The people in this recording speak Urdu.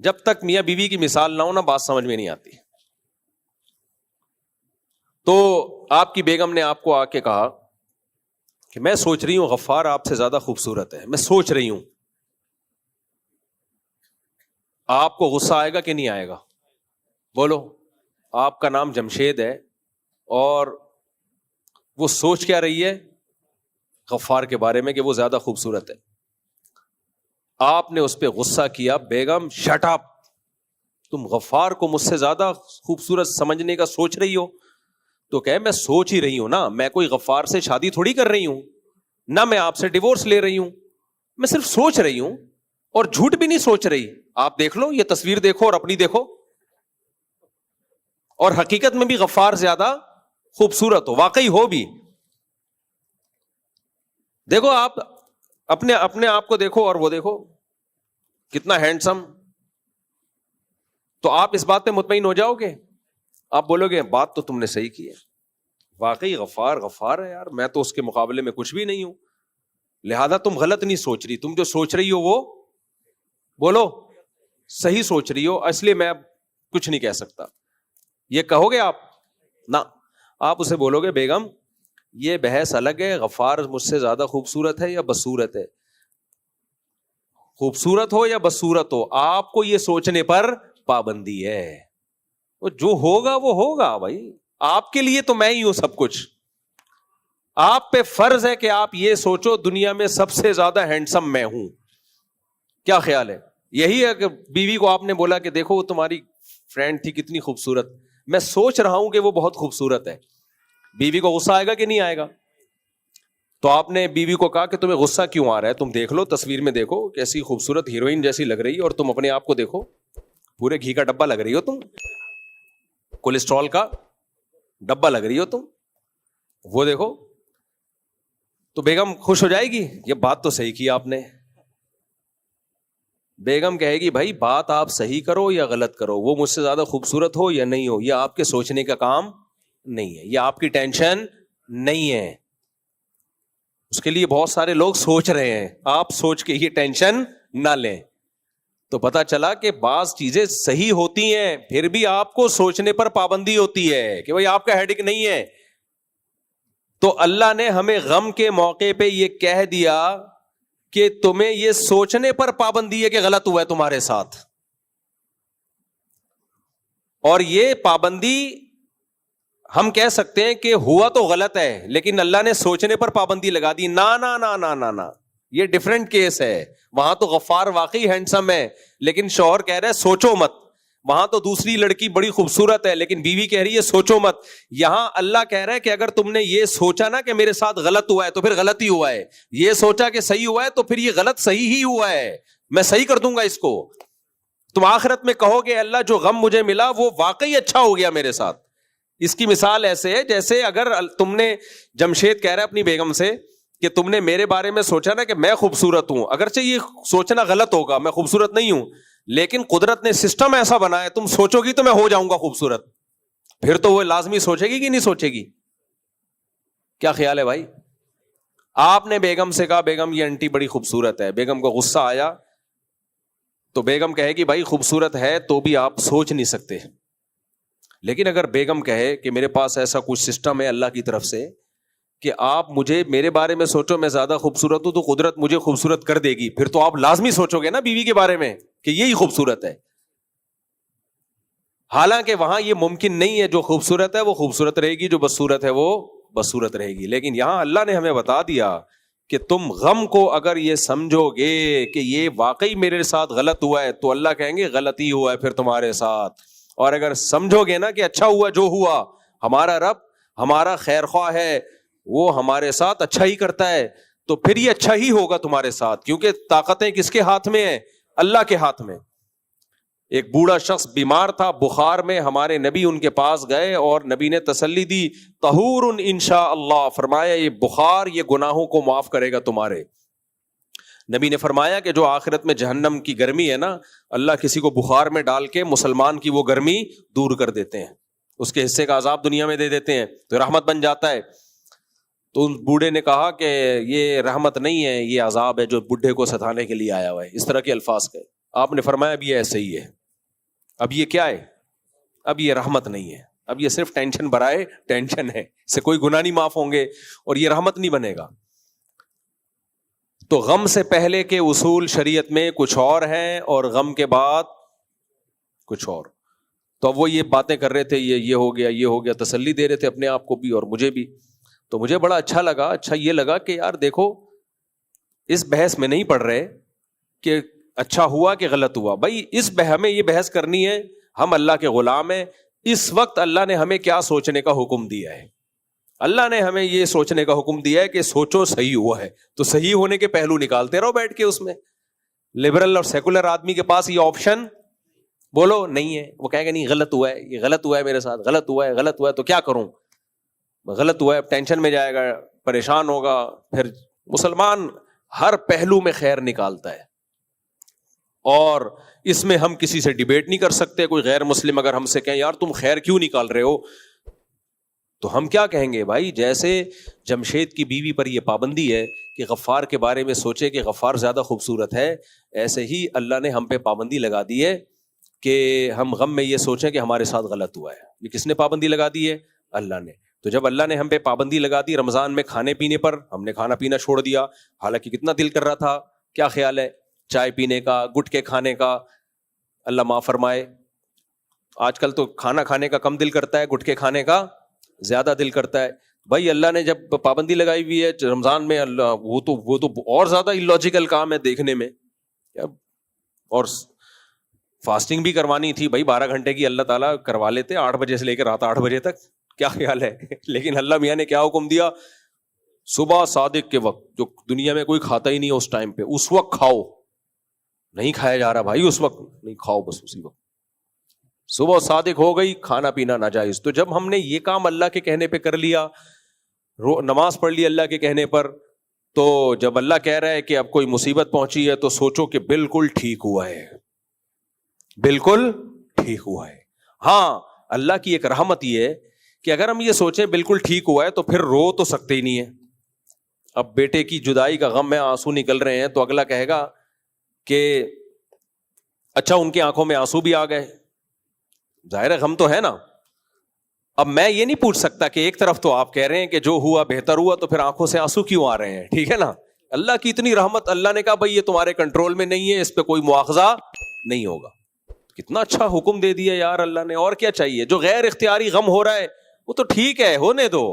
جب تک میاں بیوی کی مثال نہ ہو نا بات سمجھ میں نہیں آتی. تو آپ کی بیگم نے آپ کو آ کے کہا کہ میں سوچ رہی ہوں غفار آپ سے زیادہ خوبصورت ہے, میں سوچ رہی ہوں. آپ کو غصہ آئے گا کہ نہیں آئے گا؟ بولو. آپ کا نام جمشید ہے اور وہ سوچ کیا رہی ہے غفار کے بارے میں کہ وہ زیادہ خوبصورت ہے. آپ نے اس پہ غصہ کیا, بیگم شٹ اپ, تم غفار کو مجھ سے زیادہ خوبصورت سمجھنے کا سوچ رہی ہو. تو کہ میں سوچ ہی رہی ہوں نا, میں کوئی غفار سے شادی تھوڑی کر رہی ہوں, نہ میں آپ سے ڈیورس لے رہی ہوں, میں صرف سوچ رہی ہوں اور جھوٹ بھی نہیں سوچ رہی. آپ دیکھ لو, یہ تصویر دیکھو اور اپنی دیکھو, اور حقیقت میں بھی غفار زیادہ خوبصورت ہو, واقعی ہو بھی. دیکھو آپ اپنے آپ کو دیکھو اور وہ دیکھو کتنا ہینڈسم. تو آپ اس بات پہ مطمئن ہو جاؤ گے, آپ بولو گے بات تو تم نے صحیح کی ہے, واقعی غفار ہے یار, میں تو اس کے مقابلے میں کچھ بھی نہیں ہوں. لہذا تم غلط نہیں سوچ رہی, تم جو سوچ رہی ہو وہ بولو صحیح سوچ رہی ہو, اس لیے میں اب کچھ نہیں کہہ سکتا. یہ کہو گے آپ نہ, آپ اسے بولو گے بیگم یہ بحث الگ ہے, غفار مجھ سے زیادہ خوبصورت ہے یا بدصورت ہے. خوبصورت ہو یا بدصورت ہو, آپ کو یہ سوچنے پر پابندی ہے. وہ جو ہوگا وہ ہوگا بھائی, آپ کے لیے تو میں ہی ہوں سب کچھ. آپ پہ فرض ہے کہ آپ یہ سوچو دنیا میں سب سے زیادہ ہینڈسم میں ہوں. کیا خیال ہے؟ یہی ہے کہ بیوی کو آپ نے بولا کہ دیکھو وہ تمہاری فرینڈ تھی کتنی خوبصورت, میں سوچ رہا ہوں کہ وہ بہت خوبصورت ہے. بیوی کو غصہ آئے گا کہ نہیں آئے گا؟ تو آپ نے بیوی کو کہا کہ تمہیں غصہ کیوں آ رہا ہے, تم دیکھ لو تصویر میں دیکھو کیسی خوبصورت ہیروئن جیسی لگ رہی ہے, اور تم اپنے آپ کو دیکھو پورے گھی کا ڈبہ لگ رہی ہو, تم کولیسٹرول کا ڈبہ لگ رہی ہو تم, وہ دیکھو. تو بیگم خوش ہو جائے گی, یہ بات تو صحیح کی آپ نے. بیگم کہے گی بھائی بات آپ صحیح کرو یا غلط کرو, وہ مجھ سے زیادہ خوبصورت ہو یا نہیں ہو, یہ آپ کے سوچنے کا کام نہیں ہے, یہ آپ کی ٹینشن نہیں ہے. اس کے لیے بہت سارے لوگ سوچ رہے ہیں, آپ سوچ کے یہ ٹینشن نہ لیں. تو پتا چلا کہ بعض چیزیں صحیح ہوتی ہیں, پھر بھی آپ کو سوچنے پر پابندی ہوتی ہے کہ بھائی آپ کا ہیڈک نہیں ہے. تو اللہ نے ہمیں غم کے موقع پہ یہ کہہ دیا کہ تمہیں یہ سوچنے پر پابندی ہے کہ غلط ہوا ہے تمہارے ساتھ, اور یہ پابندی ہم کہہ سکتے ہیں کہ ہوا تو غلط ہے لیکن اللہ نے سوچنے پر پابندی لگا دی. نا نا نا نا نا نا, یہ ڈیفرنٹ کیس ہے. وہاں تو غفار واقعی ہینڈسم ہے لیکن شوہر کہہ رہا ہے سوچو مت. وہاں تو دوسری لڑکی بڑی خوبصورت ہے لیکن بیوی کہہ رہی ہے سوچو مت. یہاں اللہ کہہ رہا ہے کہ اگر تم نے یہ سوچا نا کہ میرے ساتھ غلط ہوا ہے تو پھر غلط ہی ہوا ہے, یہ سوچا کہ صحیح ہوا ہے تو پھر یہ غلط صحیح ہی ہوا ہے, میں صحیح کر دوں گا اس کو. تم آخرت میں کہو گے اللہ جو غم مجھے ملا وہ واقعی اچھا ہو گیا میرے ساتھ. اس کی مثال ایسے ہے جیسے اگر تم نے, جمشید کہہ رہا ہے اپنی بیگم سے کہ تم نے میرے بارے میں سوچا نا کہ میں خوبصورت ہوں, اگرچہ یہ سوچنا غلط ہوگا, میں خوبصورت نہیں ہوں, لیکن قدرت نے سسٹم ایسا بنایا تم سوچو گی تو میں ہو جاؤں گا خوبصورت, پھر تو وہ لازمی سوچے گی کہ نہیں سوچے گی. کیا خیال ہے بھائی؟ آپ نے بیگم سے کہا بیگم یہ آنٹی بڑی خوبصورت ہے, بیگم کو غصہ آیا تو بیگم کہے گی بھائی خوبصورت ہے تو بھی آپ سوچ نہیں سکتے. لیکن اگر بیگم کہے کہ میرے پاس ایسا کچھ سسٹم ہے اللہ کی طرف سے کہ آپ مجھے میرے بارے میں سوچو میں زیادہ خوبصورت ہوں تو قدرت مجھے خوبصورت کر دے گی, پھر تو آپ لازمی سوچو گے نا بیوی کے بارے میں کہ یہی خوبصورت ہے. حالانکہ وہاں یہ ممکن نہیں ہے, جو خوبصورت ہے وہ خوبصورت رہے گی, جو بدصورت ہے وہ بدصورت رہے گی. لیکن یہاں اللہ نے ہمیں بتا دیا کہ تم غم کو اگر یہ سمجھو گے کہ یہ واقعی میرے ساتھ غلط ہوا ہے تو اللہ کہیں گے غلط ہی ہوا ہے پھر تمہارے ساتھ. اور اگر سمجھو گے نا کہ اچھا ہوا جو ہوا, ہمارا رب ہمارا خیر خواہ ہے, وہ ہمارے ساتھ اچھا ہی کرتا ہے, تو پھر یہ اچھا ہی ہوگا تمہارے ساتھ, کیونکہ طاقتیں کس کے ہاتھ میں ہیں؟ اللہ کے ہاتھ میں. ایک بوڑھا شخص بیمار تھا بخار میں, ہمارے نبی ان کے پاس گئے اور نبی نے تسلی دی طہور انشاء اللہ, فرمایا یہ بخار یہ گناہوں کو معاف کرے گا تمہارے. نبی نے فرمایا کہ جو آخرت میں جہنم کی گرمی ہے نا, اللہ کسی کو بخار میں ڈال کے مسلمان کی وہ گرمی دور کر دیتے ہیں, اس کے حصے کا عذاب دنیا میں دے دیتے ہیں تو رحمت بن جاتا ہے. تو ان بوڑھے نے کہا کہ یہ رحمت نہیں ہے, یہ عذاب ہے جو بڈھے کو ستانے کے لیے آیا ہوا ہے, اس طرح کے الفاظ کہے. آپ نے فرمایا اب یہ ایسے ہی ہے، اب یہ کیا ہے، اب یہ رحمت نہیں ہے، اب یہ صرف ٹینشن برائے ٹینشن ہے، اس سے کوئی گناہ نہیں معاف ہوں گے اور یہ رحمت نہیں بنے گا۔ تو غم سے پہلے کے اصول شریعت میں کچھ اور ہیں اور غم کے بعد کچھ اور۔ تو اب وہ یہ باتیں کر رہے تھے، یہ ہو گیا، یہ ہو گیا، تسلی دے رہے تھے اپنے آپ کو بھی اور مجھے بھی۔ تو مجھے بڑا اچھا لگا، اچھا یہ لگا کہ یار دیکھو اس بحث میں نہیں پڑھ رہے کہ اچھا ہوا کہ غلط ہوا، بھائی اس ہمیں یہ بحث کرنی ہے، ہم اللہ کے غلام ہیں، اس وقت اللہ نے ہمیں کیا سوچنے کا حکم دیا ہے۔ اللہ نے ہمیں یہ سوچنے کا حکم دیا ہے کہ سوچو صحیح ہوا ہے، تو صحیح ہونے کے پہلو نکالتے رہو بیٹھ کے اس میں۔ لبرل اور سیکولر آدمی کے پاس یہ آپشن بولو نہیں ہے، وہ کہے گا نہیں غلط ہوا ہے، یہ غلط ہوا ہے میرے ساتھ، غلط ہوا ہے، غلط ہوا ہے تو کیا کروں، غلط ہوا ہے، ٹینشن میں جائے گا، پریشان ہوگا۔ پھر مسلمان ہر پہلو میں خیر نکالتا ہے، اور اس میں ہم کسی سے ڈیبیٹ نہیں کر سکتے۔ کوئی غیر مسلم اگر ہم سے کہیں یار تم خیر کیوں نکال رہے ہو، تو ہم کیا کہیں گے؟ بھائی جیسے جمشید کی بیوی پر یہ پابندی ہے کہ غفار کے بارے میں سوچے کہ غفار زیادہ خوبصورت ہے، ایسے ہی اللہ نے ہم پہ پابندی لگا دی ہے کہ ہم غم میں یہ سوچیں کہ ہمارے ساتھ غلط ہوا ہے۔ یہ کس نے پابندی لگا دی ہے؟ اللہ نے۔ تو جب اللہ نے ہم پہ پابندی لگا دی رمضان میں کھانے پینے پر، ہم نے کھانا پینا چھوڑ دیا، حالانکہ کتنا دل کر رہا تھا، کیا خیال ہے چائے پینے کا، گٹکے کھانے کا، اللہ معاف فرمائے۔ آج کل تو کھانا کھانے کا کم دل کرتا ہے، گٹکے کھانے کا زیادہ دل کرتا ہے۔ بھائی اللہ نے جب پابندی لگائی ہوئی ہے رمضان میں، اللہ وہ تو اور زیادہ الوجیکل کام ہے دیکھنے میں۔ اور فاسٹنگ بھی کروانی تھی بھائی 12 گھنٹے کی، اللہ تعالیٰ کروا لیتے 8 بجے سے لے کر رات 8 بجے تک، کیا خیال ہے؟ لیکن اللہ میاں نے کیا حکم دیا؟ صبح صادق کے وقت، جو دنیا میں کوئی کھاتا ہی نہیں ہے اس ٹائم پہ، اس وقت کھاؤ۔ نہیں کھایا جا رہا بھائی اس وقت، نہیں کھاؤ بس اسی وقت۔ صبح صادق ہو گئی، کھانا پینا ناجائز۔ تو جب ہم نے یہ کام اللہ کے کہنے پہ کر لیا، نماز پڑھ لی اللہ کے کہنے پر، تو جب اللہ کہہ رہا ہے کہ اب کوئی مصیبت پہنچی ہے تو سوچو کہ بالکل ٹھیک ہوا ہے، بالکل ٹھیک ہوا ہے۔ ہاں اللہ کی ایک رحمت یہ ہے کہ اگر ہم یہ سوچیں بالکل ٹھیک ہوا ہے تو پھر رو تو سکتے ہی نہیں ہے۔ اب بیٹے کی جدائی کا غم میں آنسو نکل رہے ہیں تو اگلا کہے گا کہ اچھا ان کی آنکھوں میں آنسو بھی آ گئے، ظاہر ہے غم تو ہے نا۔ اب میں یہ نہیں پوچھ سکتا کہ ایک طرف تو آپ کہہ رہے ہیں کہ جو ہوا بہتر ہوا، تو پھر آنکھوں سے آنسو کیوں آ رہے ہیں؟ ٹھیک ہے نا، اللہ کی اتنی رحمت، اللہ نے کہا بھائی یہ تمہارے کنٹرول میں نہیں ہے، اس پہ کوئی مواخذہ نہیں ہوگا۔ کتنا اچھا حکم دے دیا یار اللہ نے، اور کیا چاہیے؟ جو غیر اختیاری غم ہو رہا ہے وہ تو ٹھیک ہے، ہونے دو،